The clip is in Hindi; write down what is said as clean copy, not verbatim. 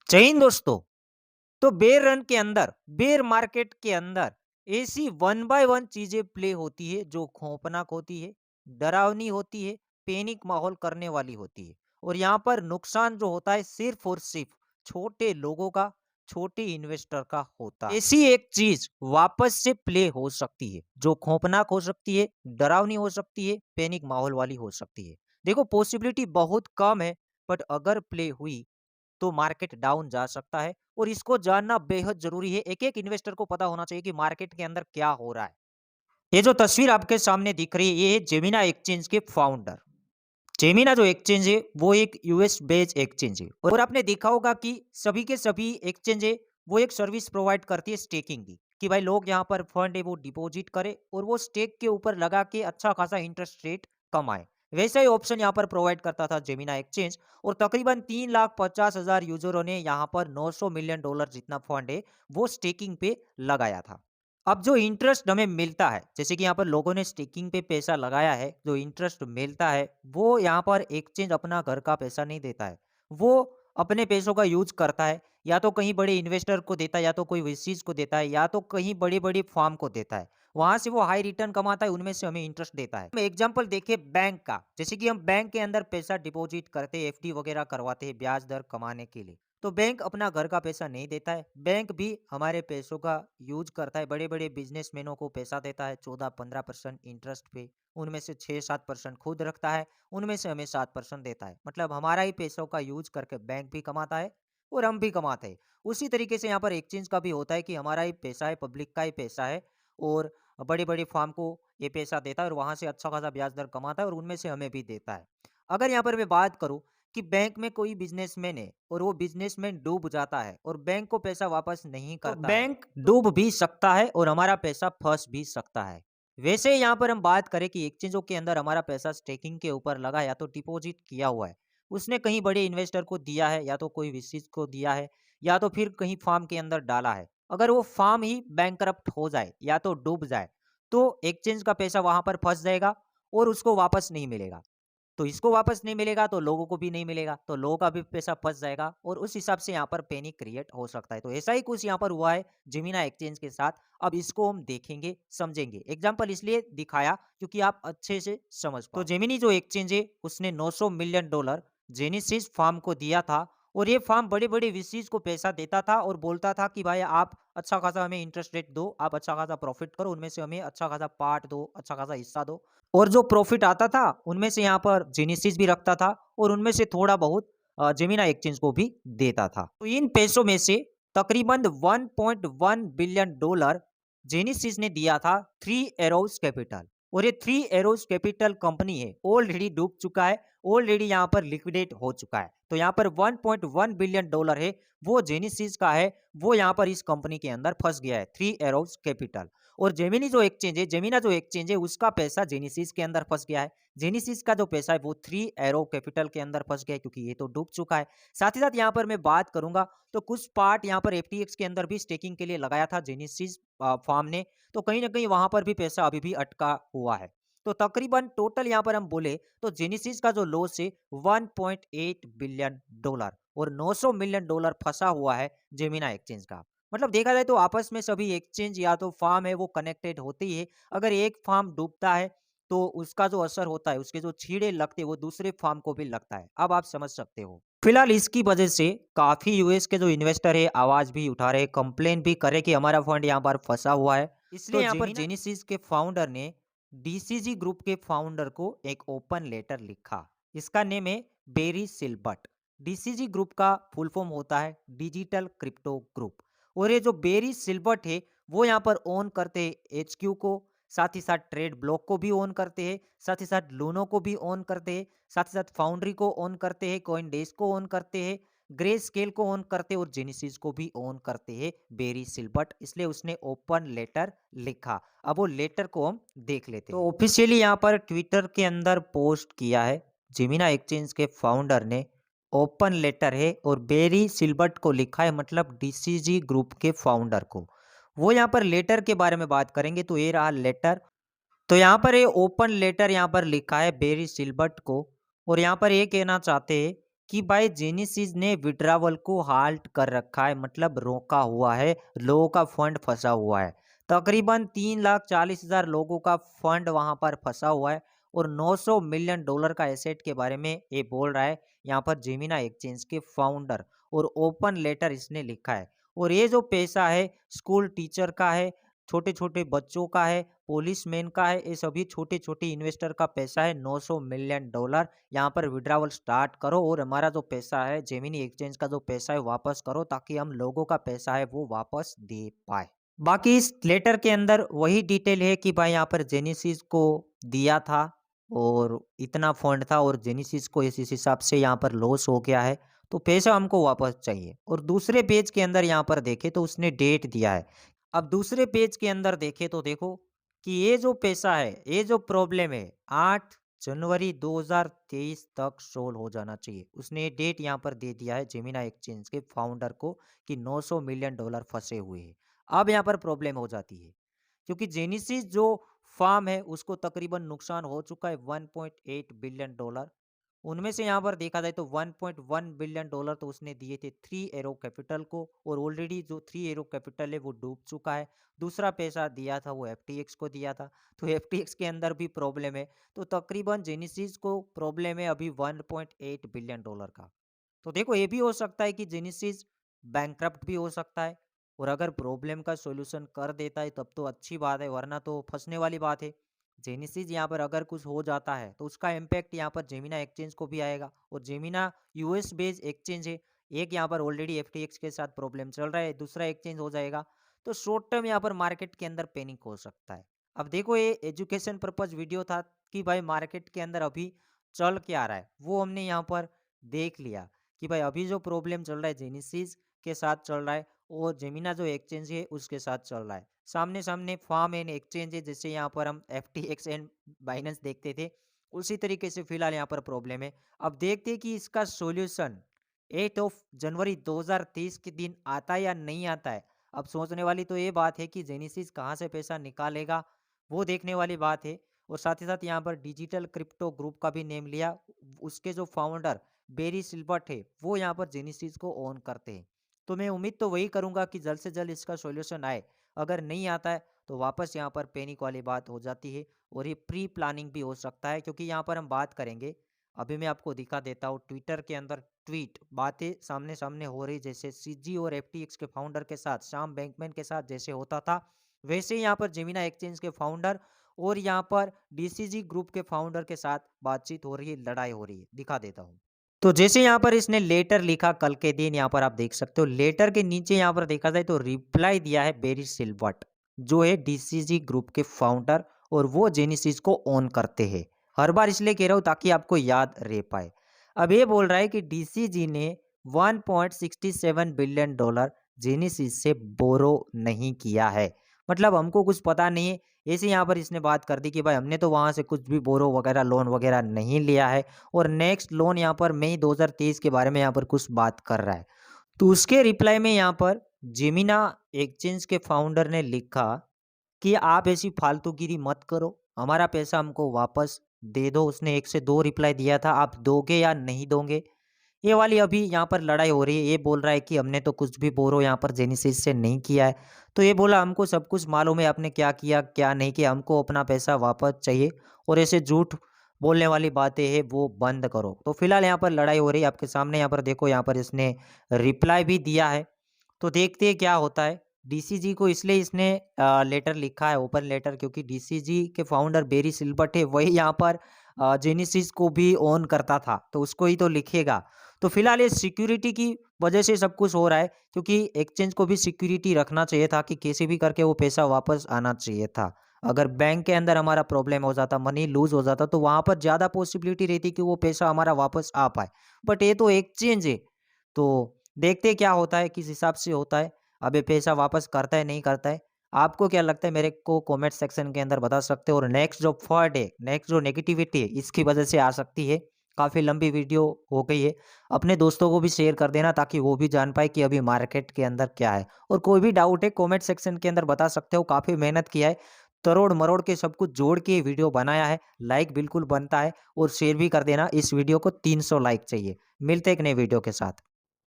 जय हिंद दोस्तों। तो बेर रन के अंदर, बेर मार्केट के अंदर ऐसी वन बाय वन चीजें प्ले होती है जो खौफनाक होती है, डरावनी होती है, पैनिक माहौल करने वाली होती है। और यहाँ पर नुकसान जो होता है सिर्फ और सिर्फ छोटे लोगों का, छोटे इन्वेस्टर का होता है। ऐसी एक चीज वापस से प्ले हो सकती है जो खौफनाक हो सकती है, डरावनी हो सकती है, पैनिक माहौल वाली हो सकती है। देखो, पॉसिबिलिटी बहुत कम है, बट अगर प्ले हुई तो मार्केट डाउन जा सकता है। और इसको जानना बेहद जरूरी है। एक एक इन्वेस्टर को पता होना चाहिए कि मार्केट के अंदर क्या हो रहा है। ये जो तस्वीर आपके सामने दिख रही है, ये है जेमिना एक्सचेंज के फाउंडर। जेमिना जो एक्सचेंज है वो एक यूएस बेस्ड एक्सचेंज है, और आपने देखा होगा कि सभी के सभी एक्सचेंज है वो एक सर्विस प्रोवाइड करती है स्टेकिंग की, कि भाई लोग यहाँ पर फंड है वो डिपॉजिट करे और वो स्टेक के ऊपर लगा के अच्छा खासा इंटरेस्ट रेट कमाए। वैसा ही ऑप्शन यहाँ पर प्रोवाइड करता था जेमिना एक्सचेंज। और तकरीबन 3,50,000 यूजरों ने यहाँ पर $900 मिलियन जितना फंड है वो स्टेकिंग पे लगाया था। अब जो इंटरेस्ट हमें मिलता है, जैसे कि यहाँ पर लोगों ने स्टेकिंग पे पैसा लगाया है, जो इंटरेस्ट मिलता है वो यहाँ पर एक्सचेंज अपना घर का पैसा नहीं देता है। वो अपने पैसों का यूज करता है, या तो कहीं बड़े इन्वेस्टर को देता है, या तो कोई वीसीज को देता है, या तो कहीं बड़ी बड़ी फार्म को देता है। वहां से वो हाई रिटर्न कमाता है, उनमें से हमें इंटरेस्ट देता है। एग्जाम्पल देखे बैंक का, जैसे कि हम बैंक के अंदर पैसा डिपॉजिट करते हैं, एफडी वगैरह करवाते हैं ब्याज दर कमाने के लिए। तो बैंक अपना घर का पैसा नहीं देता है, बैंक भी हमारे पैसों का यूज करता है। बड़े बड़े बिजनेसमैनों को पैसा देता है 14-15% इंटरेस्ट पे। उनमें से 6-7% खुद रखता है, उनमें से हमें 7% देता है। मतलब हमारा ही पैसों का यूज करके बैंक भी कमाता है और हम भी कमाते हैं। उसी तरीके से यहाँ पर एक्सचेंज का भी होता है कि हमारा ही पैसा है, पब्लिक का ही पैसा है, और बड़े बड़े फार्म को ये पैसा देता है और वहां से अच्छा खासा ब्याज दर कमाता है और उनमें से हमें भी देता है। अगर यहाँ पर मैं बात करूँ कि बैंक में कोई बिजनेसमैन है और वो बिजनेसमैन डूब जाता है और बैंक को पैसा वापस नहीं करता, तो बैंक डूब भी सकता है और हमारा पैसा फंस भी सकता है। वैसे यहाँ पर हम बात करें कि एक्सचेंजों के अंदर हमारा पैसा स्टेकिंग के ऊपर लगा, या तो डिपॉजिट किया हुआ है, उसने कहीं बड़े इन्वेस्टर को दिया है, या तो कोई विशिष्ट को दिया है, या तो फिर कहीं फार्म के अंदर डाला है। अगर वो फार्म ही बैंकरप्ट हो जाए या तो डूब जाए, तो एक्सचेंज का पैसा वहां पर फंस जाएगा और उसको वापस नहीं मिलेगा। तो इसको वापस नहीं मिलेगा तो लोगों को भी नहीं मिलेगा, तो लोगों का भी पैसा फंस जाएगा और उस हिसाब से यहाँ पर पैनिक क्रिएट हो सकता है। तो ऐसा ही कुछ यहाँ पर हुआ है जेमिना एक्सचेंज के साथ। अब इसको हम देखेंगे, समझेंगे। एग्जांपल इसलिए दिखाया क्योंकि आप अच्छे से समझ पाओ। तो जेमिनी जो एक्सचेंज है उसने $900 मिलियन जेनिसिस फार्म को दिया था, और ये फार्म बड़े बड़े वीसीज को पैसा देता था और बोलता था कि भाई आप अच्छा खासा हमें इंटरेस्ट रेट दो, आप अच्छा खासा प्रॉफिट करो, उनमें से हमें अच्छा खासा पार्ट दो, अच्छा खासा हिस्सा दो। और जो प्रॉफिट आता था उनमें से यहाँ पर जेनेसिस भी रखता था, और उनमें से थोड़ा बहुत जेमिना एक्सचेंज को भी देता था। तो इन पैसों में से तकरीबन $1.1 बिलियन जेनेसिस ने दिया था थ्री एरोज कैपिटल। और ये थ्री एरोज कैपिटल कंपनी है, ऑलरेडी डूब चुका है, ऑलरेडी यहाँ पर लिक्विडेट हो चुका है। तो यहाँ पर $1.1 बिलियन है वो जेनेसिस का है, वो यहाँ पर इस कंपनी के अंदर फंस गया है, थ्री एरोज कैपिटल। और जेमिनी जो एक्सचेंज है, जेमिना जो एक्सचेंज है, उसका पैसा जेनेसिस के अंदर फंस गया है। जेनेसिस का जो पैसा है वो थ्री एरो कैपिटल के अंदर फंस गया है, क्योंकि ये तो डूब चुका है। साथ ही साथ यहाँ पर मैं बात करूंगा तो कुछ पार्ट यहाँ पर एफटीएक्स के अंदर भी स्टेकिंग के लिए लगाया था जेनेसिस फार्म ने, तो कहीं ना कहीं वहां पर भी पैसा अभी भी अटका हुआ है। तो तकरीबन टोटल यहाँ पर हम बोले तो जेनेसिस का जो लॉस है $1.8 बिलियन, और $900 मिलियन फंसा हुआ है जेमिना एक्सचेंज का। मतलब देखा जाए तो आपस में सभी एक्सचेंज या तो फार्म है वो कनेक्टेड होती है। अगर एक फार्म डूबता है तो उसका जो असर होता है, उसके जो छीड़े लगते हैं वो दूसरे फार्म को भी लगता है। अब आप समझ सकते हो। फिलहाल इसकी वजह से काफी यूएस के जो इन्वेस्टर है आवाज भी उठा रहे, कंप्लेन भी करे कि हमारा फंड यहाँ पर फंसा हुआ है। इसलिए यहाँ पर जेनेसिस के फाउंडर ने डीसीजी ग्रुप के फाउंडर को एक ओपन लेटर लिखा। इसका नेम है बेरी सिल्बर्ट। डीसीजी ग्रुप का फुल फॉर्म होता है डिजिटल क्रिप्टो ग्रुप। और ये जो बेरी सिल्बर्ट है वो यहाँ पर ओन करते हैं एचक्यू को, साथ ही साथ ट्रेड ब्लॉक को भी ओन करते हैं, साथ ही साथ लूनो को भी ओन करते हैं, साथ ही साथ फाउंड्री को ओन करते हैं, कॉइन डेज को ओन करते हैं, ग्रे स्केल को ओन करते हैं, और जेनेसिस को भी ओन करते हैं बेरी सिल्बर्ट। इसलिए उसने ओपन लेटर लिखा। अब वो लेटर को हम देख लेते हैं। तो ऑफिशियली यहाँ पर ट्विटर के अंदर पोस्ट किया है जेमिना एक्सचेंज के फाउंडर ने, ओपन लेटर है, और बेरी सिल्बर्ट को लिखा है, मतलब डीसीजी ग्रुप के फाउंडर को। वो यहाँ पर लेटर के बारे में बात करेंगे तो ये रहा लेटर। तो यहाँ पर ये ओपन लेटर यहाँ पर लिखा है बेरी सिल्बर्ट को, और यहाँ पर ये कहना चाहते हैं कि भाई जेनेसिस ने विड्रावल को हाल्ट कर रखा है, मतलब रोका हुआ है, लोगों का फंड फंसा हुआ है। तकरीबन 3,40,000 लोगों का फंड वहां पर फंसा हुआ है और 900 मिलियन डॉलर का एसेट के बारे में ये बोल रहा है यहाँ पर जेमिना एक्सचेंज के फाउंडर। और ओपन लेटर इसने लिखा है। और ये जो पैसा है स्कूल टीचर का है, छोटे छोटे बच्चों का है, पुलिसमैन का है, ये सभी छोटे छोटे इन्वेस्टर का पैसा है 900 मिलियन डॉलर। यहाँ पर विड्रावल स्टार्ट करो और हमारा जो पैसा है जेमिनी एक्सचेंज का जो पैसा है वापस करो, ताकि हम लोगों का पैसा है वो वापस दे पाए। बाकी इस लेटर के अंदर वही डिटेल है कि भाई यहाँ पर जेनेसिस को दिया था और इतना फंड था और जेनेसिस को इस हिसाब से यहाँ पर लॉस हो गया है, तो पैसा हमको वापस चाहिए। और दूसरे पेज के अंदर यहाँ पर देखे तो उसने डेट दिया है। अब दूसरे पेज के अंदर देखे तो देखो कि ये जो पैसा है, ये जो प्रॉब्लम है 8 जनवरी 2023 तक सोल्व हो जाना चाहिए। उसने ये डेट यहाँ पर दे दिया है जेमिना एक्सचेंज के फाउंडर को कि 900 मिलियन डॉलर फंसे हुए हैं। अब यहाँ पर प्रॉब्लम हो जाती है क्योंकि जेनेसिस जो फार्म है उसको तकरीबन नुकसान हो चुका है 1.8 बिलियन डॉलर। उनमें से यहाँ पर देखा जाए तो 1.1 बिलियन डॉलर तो उसने दिए थे थ्री एरो कैपिटल को, और ऑलरेडी जो थ्री एरो कैपिटल है वो डूब चुका है। दूसरा पैसा दिया था वो एफटीएक्स को दिया था, तो एफटीएक्स के अंदर भी प्रॉब्लम है। तो तकरीबन जेनेसिस को प्रॉब्लम है अभी 1.8 बिलियन डॉलर का। तो देखो ये भी हो सकता है कि जेनेसिस बैंकरप्ट भी हो सकता है, और अगर प्रॉब्लम का सॉल्यूशन कर देता है तब तो अच्छी बात है, वरना तो फंसने वाली बात है। जेनेसिस यहाँ पर अगर कुछ हो जाता है तो उसका इम्पैक्ट यहाँ पर जेमिना एक्सचेंज को भी आएगा, और जेमिना यूएस बेस्ड एक्सचेंज है। एक यहाँ पर ऑलरेडी एफटीएक्स के साथ प्रॉब्लम चल रहा है, दूसरा एक्सचेंज हो जाएगा, तो शॉर्ट टर्म यहाँ पर मार्केट के अंदर पैनिक हो सकता है। अब देखो ये एजुकेशन पर्पज वीडियो था कि भाई मार्केट के अंदर अभी चल क्या रहा है वो हमने यहाँ पर देख लिया कि भाई अभी जो प्रॉब्लम चल रहा है जेनेसिस के साथ चल रहा है और जेमिना जो एक्सचेंज है उसके साथ चल रहा है। सामने सामने फार्म एंड एक्सचेंज है, जैसे यहाँ पर हम एफटीएक्स एंड बाइनेंस देखते थे, उसी तरीके से फिलहाल यहाँ पर प्रॉब्लम है। अब देखते हैं कि इसका सॉल्यूशन 8 ऑफ जनवरी 2023 के दिन आता है या नहीं आता है। अब सोचने वाली तो ये बात है कि जेनेसिस कहाँ से पैसा निकालेगा, वो देखने वाली बात है। और साथ ही साथ यहाँ पर डिजिटल क्रिप्टो ग्रुप का भी नेम लिया, उसके जो फाउंडर बेरी सिल्बर्ट है वो यहाँ पर जेनेसिस को ओन करते हैं। तो मैं उम्मीद तो वही करूंगा कि जल्द से जल्द इसका सॉल्यूशन आए। अगर नहीं आता है तो वापस यहाँ पर पैनिक वाली बात हो जाती है, और ये प्री प्लानिंग भी हो सकता है, क्योंकि यहाँ पर हम बात करेंगे। अभी मैं आपको दिखा देता हूँ ट्विटर के अंदर ट्वीट बातें सामने सामने हो रही, जैसे सीजी और एफटीएक्स के फाउंडर के साथ शाम बैंकमैन के साथ जैसे होता था, वैसे ही यहाँ पर जेमिना एक्सचेंज के फाउंडर और यहाँ पर डीसीजी ग्रुप के फाउंडर के साथ बातचीत हो रही है, लड़ाई हो रही है। दिखा देता हूँ। तो जैसे यहाँ पर इसने लेटर लिखा कल के दिन, यहाँ पर आप देख सकते हो लेटर के नीचे यहाँ पर देखा जाए तो रिप्लाई दिया है बेरी सिल्वर्ट, जो है डीसीजी ग्रुप के फाउंडर, और वो जेनेसिस को ओन करते हैं। हर बार इसलिए कह रहा हूँ ताकि आपको याद रह पाए। अब ये बोल रहा है कि डीसीजी ने 1.67 बिलियन डॉलर जेनेसिस से बोरो नहीं किया है, मतलब हमको कुछ पता नहीं है। ऐसे यहाँ पर इसने बात कर दी कि भाई हमने तो वहां से कुछ भी बोरो वगैरह लोन वगैरह नहीं लिया है, और नेक्स्ट लोन यहाँ पर मई 2023 के बारे में यहाँ पर कुछ बात कर रहा है। तो उसके रिप्लाई में यहाँ पर जेमिना एक्सचेंज के फाउंडर ने लिखा कि आप ऐसी फालतूगिरी मत करो, हमारा पैसा हमको वापस दे दो। उसने एक से दो रिप्लाई दिया था, आप दोगे या नहीं दोगे। ये वाली अभी यहाँ पर लड़ाई हो रही है। ये बोल रहा है कि हमने तो कुछ भी बोरो यहाँ पर जेनेसिस से नहीं किया है, तो ये बोला हमको सब कुछ मालूम है आपने क्या किया क्या नहीं किया, हमको अपना पैसा वापस चाहिए, और ऐसे झूठ बोलने वाली बातें हैं वो बंद करो। तो फिलहाल यहाँ पर लड़ाई हो रही है आपके सामने, यहाँ पर देखो, यहाँ पर इसने रिप्लाई भी दिया है। तो देखते हैं क्या होता है। डीसीजी को इसलिए इसने लेटर लिखा है, ओपन लेटर, क्योंकि डीसीजी के फाउंडर बेरी सिल्बर्ट है, वही यहाँ पर जेनेसिस को भी ओन करता था, तो उसको ही तो लिखेगा। तो फिलहाल ये सिक्योरिटी की वजह से सब कुछ हो रहा है, क्योंकि एक्सचेंज को भी सिक्योरिटी रखना चाहिए था कि कैसे भी करके वो पैसा वापस आना चाहिए था। अगर बैंक के अंदर हमारा प्रॉब्लम हो जाता, मनी लूज हो जाता, तो वहां पर ज्यादा पॉसिबिलिटी रहती कि वो पैसा हमारा वापस आ पाए। बट ये तो एक्सचेंज है, तो देखते हैं क्या होता है, किस हिसाब से होता है। अब ये पैसा वापस करता है नहीं करता है, आपको क्या लगता है मेरे को कमेंट सेक्शन के अंदर बता सकते हो। और नेक्स्ट जो फॉर्ड है, नेक्स्ट जो नेगेटिविटी है, इसकी वजह से आ सकती है। काफ़ी लंबी वीडियो हो गई है, अपने दोस्तों को भी शेयर कर देना ताकि वो भी जान पाए कि अभी मार्केट के अंदर क्या है। और कोई भी डाउट है कमेंट सेक्शन के अंदर बता सकते हो, काफ़ी मेहनत किया है तरोड़-मरोड़ के सब कुछ जोड़ के ये वीडियो बनाया है। लाइक बिल्कुल बनता है और शेयर भी कर देना। इस वीडियो को 300 लाइक चाहिए। मिलते हैं एक नए वीडियो के साथ।